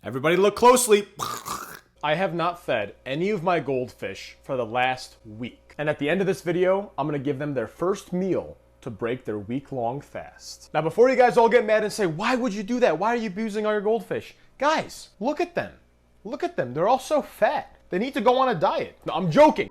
Everybody look closely. I have not fed any of my goldfish for the last week. And at the end of this video, I'm gonna give them their first meal to break their week-long fast. Now, before you guys all get mad and say, why would you do that? Why are you abusing all your goldfish? Guys, look at them. Look at them. They're all so fat. They need to go on a diet. No, I'm joking.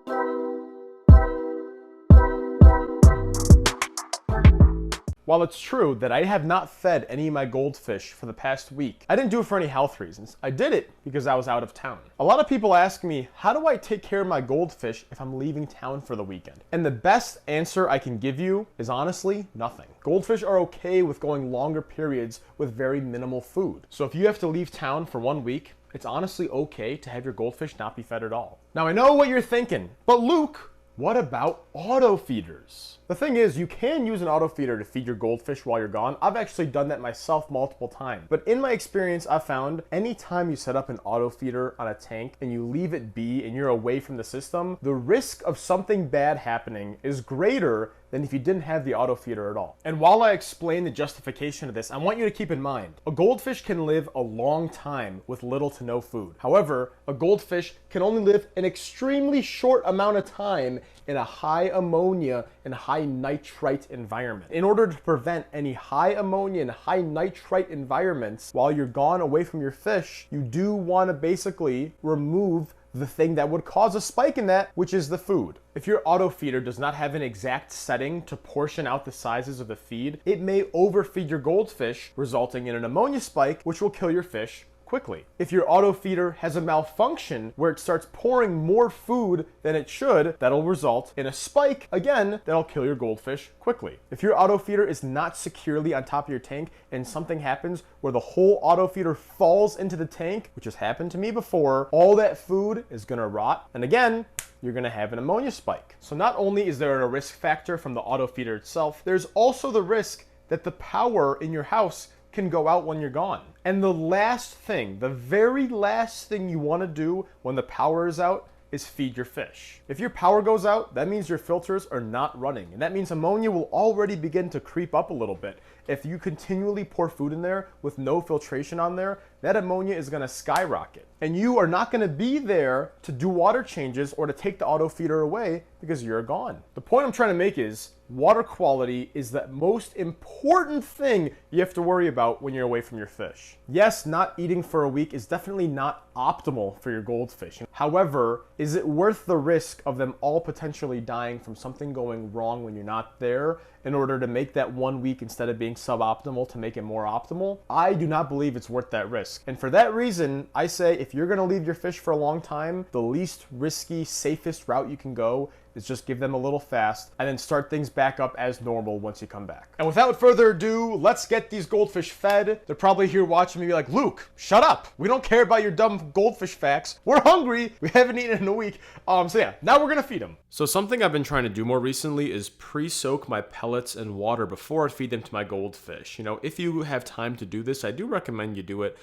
While it's true that I have not fed any of my goldfish for the past week, I didn't do it for any health reasons. I did it because I was out of town. A lot of people ask me, how do I take care of my goldfish if I'm leaving town for the weekend? And the best answer I can give you is honestly nothing. Goldfish are okay with going longer periods with very minimal food. So if you have to leave town for 1 week, it's honestly okay to have your goldfish not be fed at all. Now I know what you're thinking, but Luke, what about auto feeders? The thing is, you can use an auto feeder to feed your goldfish while you're gone. I've actually done that myself multiple times. But in my experience, I've found anytime you set up an auto feeder on a tank and you leave it be and you're away from the system, the risk of something bad happening is greater than if you didn't have the auto feeder at all. And while I explain the justification of this, I want you to keep in mind, a goldfish can live a long time with little to no food. However, a goldfish can only live an extremely short amount of time in a high ammonia and high nitrite environment. In order to prevent any high ammonia and high nitrite environments while you're gone away from your fish, you do want to basically remove the thing that would cause a spike in that, which is the food. If your auto feeder does not have an exact setting to portion out the sizes of the feed, it may overfeed your goldfish, resulting in an ammonia spike, which will kill your fish quickly. If your auto feeder has a malfunction where it starts pouring more food than it should, that'll result in a spike, again, that'll kill your goldfish quickly. If your auto feeder is not securely on top of your tank and something happens where the whole auto feeder falls into the tank, which has happened to me before, all that food is gonna rot, and again, you're gonna have an ammonia spike. So not only is there a risk factor from the auto feeder itself, there's also the risk that the power in your house can go out when you're gone. And the last thing, the very last thing you want to do when the power is out is feed your fish. If your power goes out, that means your filters are not running, and that means ammonia will already begin to creep up a little bit. If you continually pour food in there with no filtration on there, that ammonia is going to skyrocket. And you are not going to be there to do water changes or to take the auto feeder away because you're gone. The point I'm trying to make is water quality is the most important thing you have to worry about when you're away from your fish. Yes, not eating for a week is definitely not optimal for your goldfish. However, is it worth the risk of them all potentially dying from something going wrong when you're not there in order to make that 1 week, instead of being suboptimal, to make it more optimal? I do not believe it's worth that risk. And for that reason, I say if you're gonna leave your fish for a long time, the least risky, safest route you can go is just give them a little fast and then start things back up as normal once you come back. And without further ado, let's get these goldfish fed. They're probably here watching me like, Luke, shut up. We don't care about your dumb goldfish facts. We're hungry. We haven't eaten in a week. So yeah, now we're gonna feed them. So something I've been trying to do more recently is pre-soak my pellets in water before I feed them to my goldfish. You know, if you have time to do this, I do recommend you do it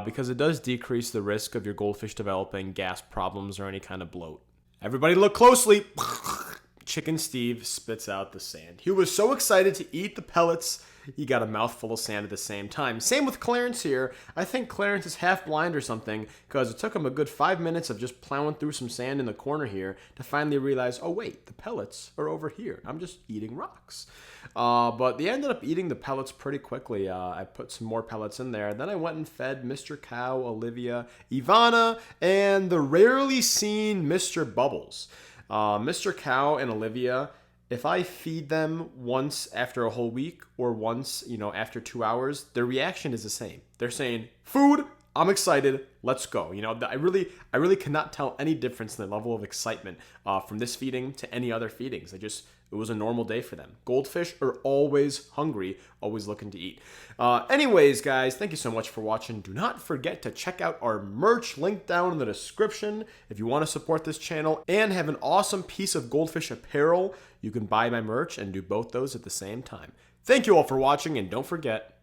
because it does decrease the risk of your goldfish developing gas problems or any kind of bloat. Everybody look closely. Chicken Steve spits out the sand. He was so excited to eat the pellets, he got a mouthful of sand at the same time. Same with Clarence here. I think Clarence is half blind or something because it took him a good 5 minutes of just plowing through some sand in the corner here to finally realize, oh wait, the pellets are over here. I'm just eating rocks. But they ended up eating the pellets pretty quickly. I put some more pellets in there. Then I went and fed Mr. Cow, Olivia, Ivana, and the rarely seen Mr. Bubbles. Mr. Cow and Olivia, if I feed them once after a whole week or once, after 2 hours, their reaction is the same. They're saying, food, I'm excited, let's go. I really cannot tell any difference in the level of excitement from this feeding to any other feedings. It was a normal day for them. Goldfish are always hungry, always looking to eat. Anyways, guys, thank you so much for watching. Do not forget to check out our merch, link down in the description. If you want to support this channel and have an awesome piece of goldfish apparel, you can buy my merch and do both those at the same time. Thank you all for watching, and don't forget,